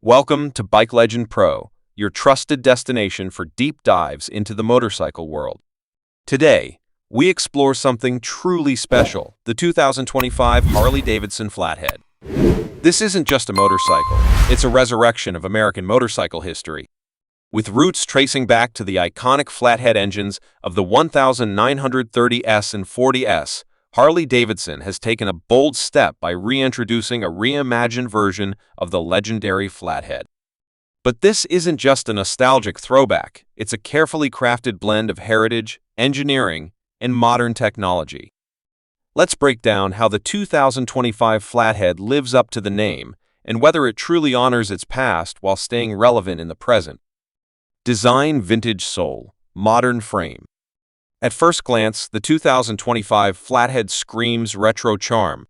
Welcome to Bike Legend Pro, your trusted destination for deep dives into the motorcycle world. Today, we explore something truly special, the 2025 Harley-Davidson Flathead. This isn't just a motorcycle, it's a resurrection of American motorcycle history. With roots tracing back to the iconic flathead engines of the 1930S and 40S, Harley-Davidson has taken a bold step by reintroducing a reimagined version of the legendary Flathead. But this isn't just a nostalgic throwback, it's a carefully crafted blend of heritage, engineering, and modern technology. Let's break down how the 2025 Flathead lives up to the name and whether it truly honors its past while staying relevant in the present. Design: vintage soul, modern frame. At first glance, the 2025 Flathead screams retro charm.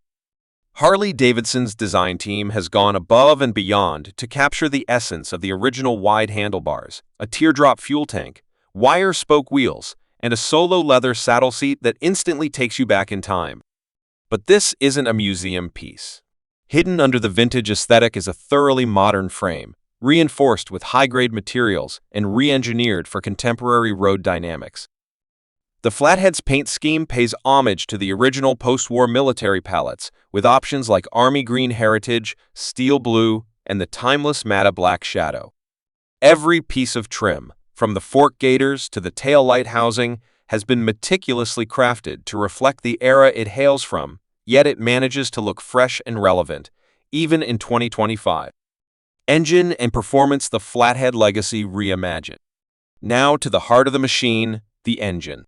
Harley-Davidson's design team has gone above and beyond to capture the essence of the original wide handlebars, a teardrop fuel tank, wire spoke wheels, and a solo leather saddle seat that instantly takes you back in time. But this isn't a museum piece. Hidden under the vintage aesthetic is a thoroughly modern frame, reinforced with high-grade materials and re-engineered for contemporary road dynamics. The Flathead's paint scheme pays homage to the original post-war military palettes, with options like Army Green Heritage, Steel Blue, and the timeless Matte Black Shadow. Every piece of trim, from the fork gaiters to the tail light housing, has been meticulously crafted to reflect the era it hails from, yet it manages to look fresh and relevant, even in 2025. Engine and performance: the Flathead legacy reimagined. Now to the heart of the machine, the engine.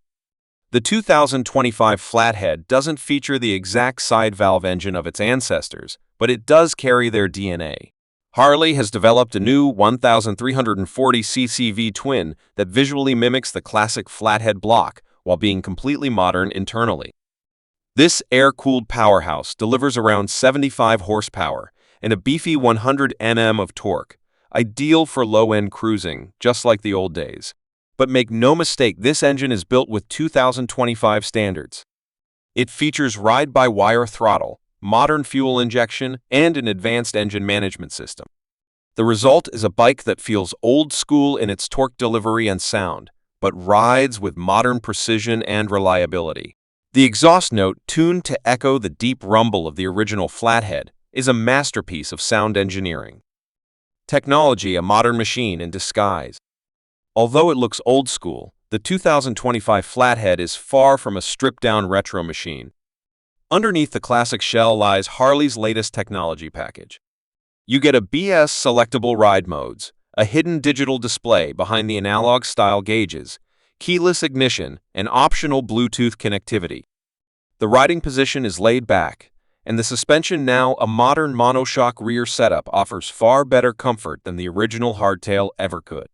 The 2025 Flathead doesn't feature the exact side valve engine of its ancestors, but it does carry their DNA. Harley has developed a new 1,340cc V-twin that visually mimics the classic Flathead block while being completely modern internally. This air-cooled powerhouse delivers around 75 horsepower and a beefy 100 Nm of torque, ideal for low-end cruising, just like the old days. But make no mistake, this engine is built with 2025 standards. It features ride-by-wire throttle, modern fuel injection, and an advanced engine management system. The result is a bike that feels old school in its torque delivery and sound, but rides with modern precision and reliability. The exhaust note, tuned to echo the deep rumble of the original Flathead, is a masterpiece of sound engineering. Technology: a modern machine in disguise. Although it looks old school, the 2025 Flathead is far from a stripped-down retro machine. Underneath the classic shell lies Harley's latest technology package. You get a BS selectable ride modes, a hidden digital display behind the analog-style gauges, keyless ignition, and optional Bluetooth connectivity. The riding position is laid back, and the suspension, now a modern monoshock rear setup, offers far better comfort than the original hardtail ever could.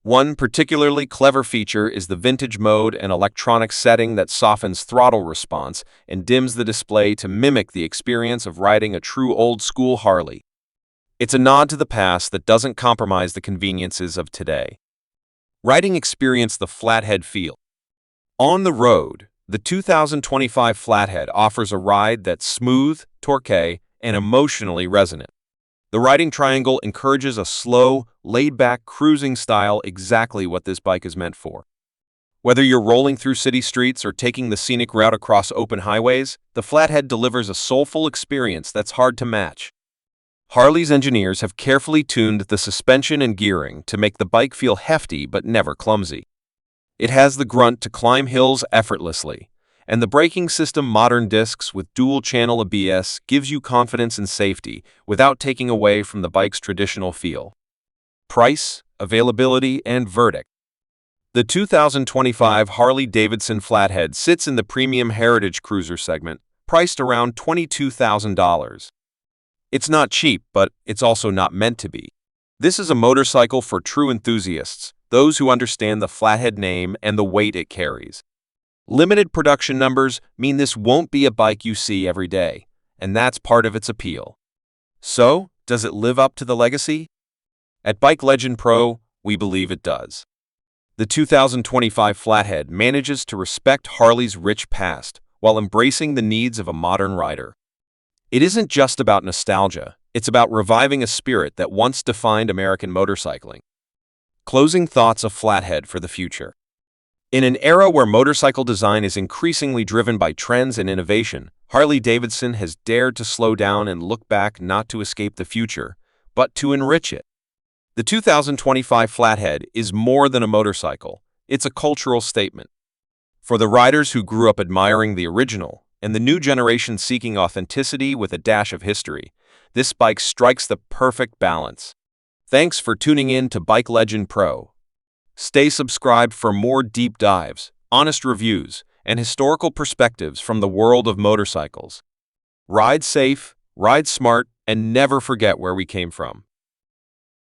One particularly clever feature is the vintage mode, an electronic setting that softens throttle response and dims the display to mimic the experience of riding a true old-school Harley. It's a nod to the past that doesn't compromise the conveniences of today. Riding experience: the Flathead feel. On the road, the 2025 Flathead offers a ride that's smooth, torquey, and emotionally resonant. The riding triangle encourages a slow, laid-back cruising style, exactly what this bike is meant for. Whether you're rolling through city streets or taking the scenic route across open highways, the Flathead delivers a soulful experience that's hard to match. Harley's engineers have carefully tuned the suspension and gearing to make the bike feel hefty but never clumsy. It has the grunt to climb hills effortlessly, and the braking system, modern discs with dual-channel ABS, gives you confidence and safety without taking away from the bike's traditional feel. Price, availability, and verdict. The 2025 Harley-Davidson Flathead sits in the premium heritage cruiser segment, priced around $22,000. It's not cheap, but it's also not meant to be. This is a motorcycle for true enthusiasts, those who understand the Flathead name and the weight it carries. Limited production numbers mean this won't be a bike you see every day, and that's part of its appeal. So, does it live up to the legacy? At Bike Legend Pro, we believe it does. The 2025 Flathead manages to respect Harley's rich past while embracing the needs of a modern rider. It isn't just about nostalgia, It's about reviving a spirit that once defined American motorcycling. Closing thoughts of Flathead for the future. In an era where motorcycle design is increasingly driven by trends and innovation, Harley-Davidson has dared to slow down and look back, not to escape the future, but to enrich it. The 2025 Flathead is more than a motorcycle. It's a cultural statement. For the riders who grew up admiring the original, and the new generation seeking authenticity with a dash of history, this bike strikes the perfect balance. Thanks for tuning in to Bike Legend Pro. Stay subscribed for more deep dives, honest reviews, and historical perspectives from the world of motorcycles. Ride safe, ride smart, and never forget where we came from.